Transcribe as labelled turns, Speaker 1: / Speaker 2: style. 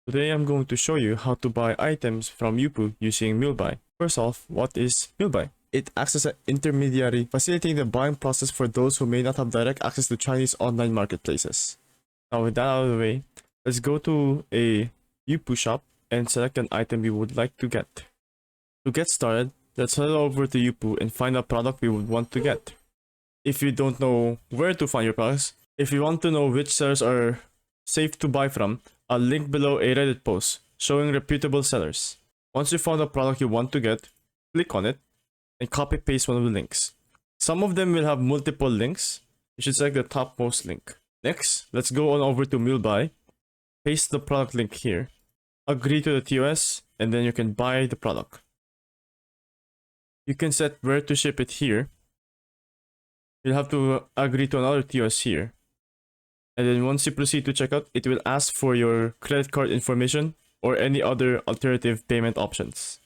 Speaker 1: Today I'm going to show you how to buy items from Yupoo using Mulebuy. First off, what is Mulebuy? It acts as an intermediary, facilitating the buying process for those who may not have direct access to Chinese online marketplaces. Now with that out of the way, let's go to a Yupoo shop and select an item we would like to get. To get started, let's head over to Yupoo and find a product we would want to get. If you don't know where to find your products, if you want to know which sellers are safe to buy from, I'll link below a Reddit post showing reputable sellers. Once you found a product you want to get, click on it and copy paste one of the links. Some of them will have multiple links. You should select the topmost link. Next, let's go on over to Mulebuy, paste the product link here, agree to the TOS, and then you can buy the product. You can set where to ship it here. You'll have to agree to another TOS here. And then once you proceed to checkout, it will ask for your credit card information or any other alternative payment options.